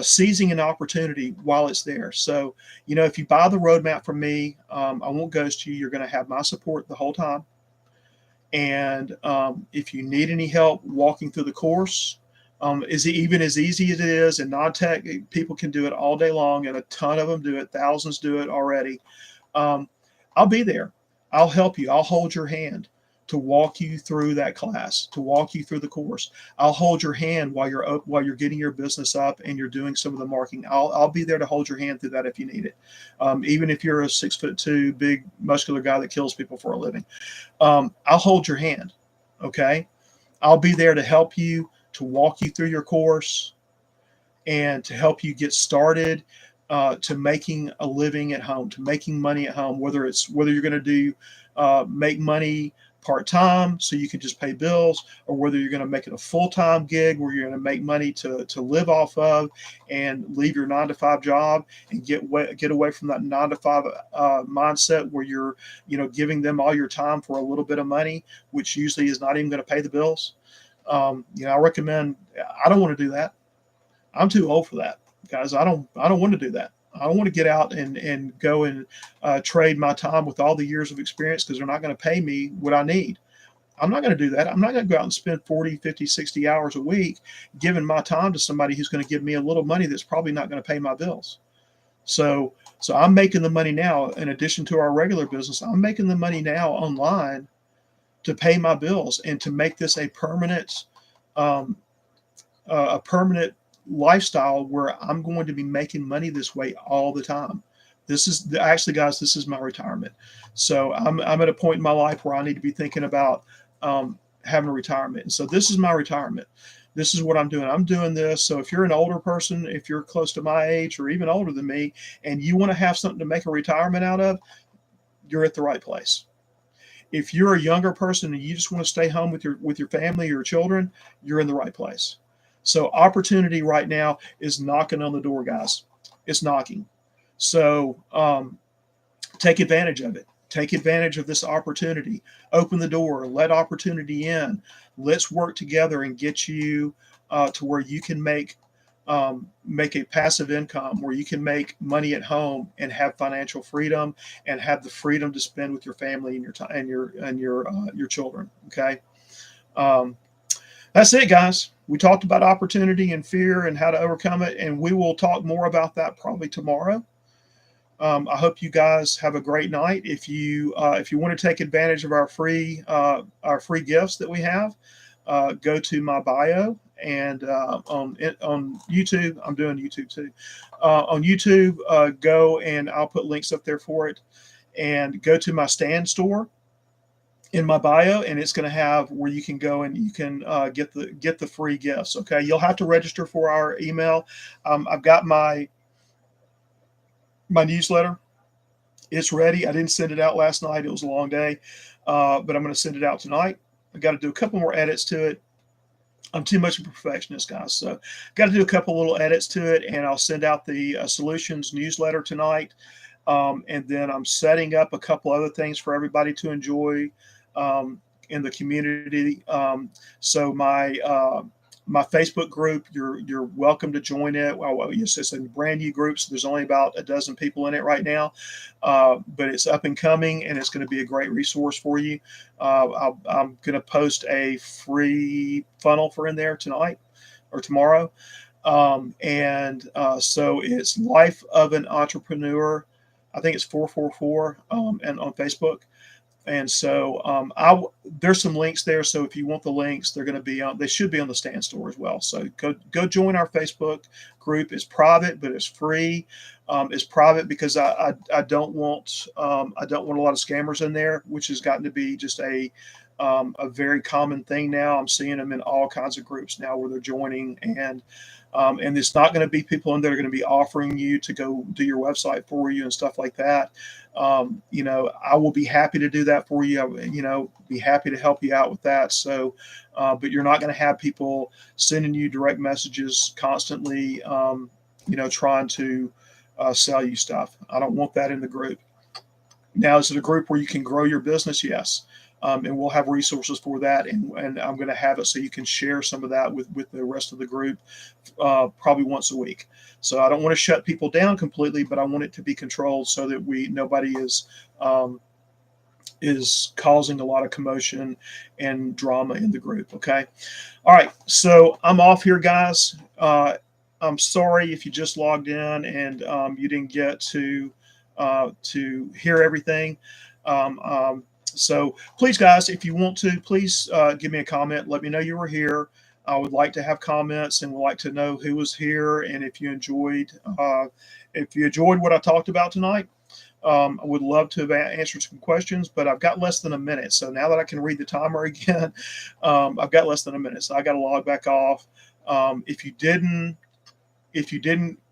seizing an opportunity while it's there. So if you buy the roadmap from me, I won't ghost you. You're going to have my support the whole time. And if you need any help walking through the course, is even as easy as it is, and non-tech people can do it all day long, and a ton of them do it, thousands do it already. I'll be there. I'll help you. I'll hold your hand to walk you through that class, to walk you through the course. I'll hold your hand while you're getting your business up and you're doing some of the marking. I'll be there to hold your hand through that if you need it. Even if you're a 6'2" big muscular guy that kills people for a living, I'll hold your hand. Okay, I'll be there to help you, to walk you through your course, and to help you get started to making a living at home, to making money at home, whether you're going to do make money part-time so you can just pay bills, or whether you're going to make it a full-time gig where you're going to make money to live off of and leave your 9 to 5 job and get away from that 9 to 5 mindset where you're, giving them all your time for a little bit of money, which usually is not even going to pay the bills. I recommend. I don't want to do that. I'm too old for that, guys. I don't want to do that. I don't want to get out and go and trade my time with all the years of experience because they're not going to pay me what I need. I'm not going to do that. I'm not going to go out and spend 40, 50, 60 hours a week giving my time to somebody who's going to give me a little money that's probably not going to pay my bills. So I'm making the money now in addition to our regular business. I'm making the money now online to pay my bills and to make this um, a permanent lifestyle where I'm going to be making money this way all the time. This is actually, guys, this is my retirement. So I'm at a point in my life where I need to be thinking about having a retirement. And so this is my retirement. This is what I'm doing. I'm doing this. So if you're an older person, if you're close to my age or even older than me, and you want to have something to make a retirement out of, you're at the right place. If you're a younger person and you just want to stay home with your family or your children, you're in the right place. So opportunity right now is knocking on the door, guys. It's knocking. So take advantage of it. Take advantage of this opportunity. Open the door. Let opportunity in. Let's work together and get you to where you can make a passive income, where you can make money at home and have financial freedom and have the freedom to spend with your family and your time and your children. Okay. Um, that's it, guys. We talked about opportunity and fear and how to overcome it, and we will talk more about that probably tomorrow. I hope you guys have a great night. If you want to take advantage of our free gifts that we have, go to my bio and on YouTube. I'm doing YouTube too. On YouTube, go and I'll put links up there for it. And go to my Stand store in my bio, and it's going to have where you can go and you can get the free gifts. Okay, you'll have to register for our email. I've got my newsletter. It's ready. I didn't send it out last night. It was a long day, but I'm going to send it out tonight. I got to do a couple more edits to it. I'm too much of a perfectionist, guys. So got to do a couple little edits to it, and I'll send out the solutions newsletter tonight. And then I'm setting up a couple other things for everybody to enjoy in the community. So my Facebook group, you're welcome to join it. Well, yes, it's a brand new group, so there's only about a dozen people in it right now, but it's up and coming, and it's going to be a great resource for you. I'm going to post a free funnel for in there tonight or tomorrow, so it's Life of an Entrepreneur. I think it's 444 and on Facebook. And so there's some links there. So if you want the links, they're going to be on. They should be on the Stand store as well. So go join our Facebook group. It's private, but it's free. It's private because I don't want a lot of scammers in there, which has gotten to be just a very common thing now. I'm seeing them in all kinds of groups now where they're joining, and it's not going to be people in there that are going to be offering you to go do your website for you and stuff like that. I will be happy to do that for you. Be happy to help you out with that. So, but you're not going to have people sending you direct messages constantly, trying to sell you stuff. I don't want that in the group. Now, is it a group where you can grow your business? Yes. And we'll have resources for that, and I'm going to have it so you can share some of that with the rest of the group probably once a week. So I don't want to shut people down completely, but I want it to be controlled so that nobody is causing a lot of commotion and drama in the group. Okay. All right. So I'm off here, guys. I'm sorry if you just logged in and you didn't get to hear everything. So please, guys, if you want to, please give me a comment. Let me know you were here. I would like to have comments and would like to know who was here and if you enjoyed what I talked about tonight. I would love to have answered some questions, but I've got less than a minute. So now that I can read the timer again, I've got less than a minute. So I got to log back off. If you didn't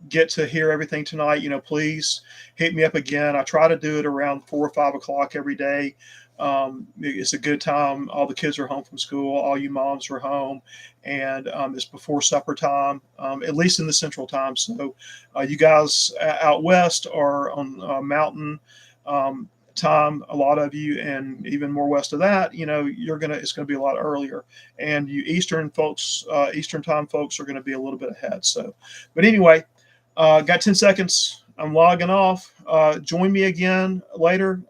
get to hear everything tonight, please hit me up again. I try to do it around 4 or 5 o'clock every day. It's a good time. All the kids are home from school. All you moms are home, and it's before supper time, at least in the central time. So, you guys out west are on mountain time. A lot of you, and even more west of that, it's gonna be a lot earlier. And you eastern folks, Eastern time folks, are going to be a little bit ahead. So, but anyway, got 10 seconds. I'm logging off. Join me again later.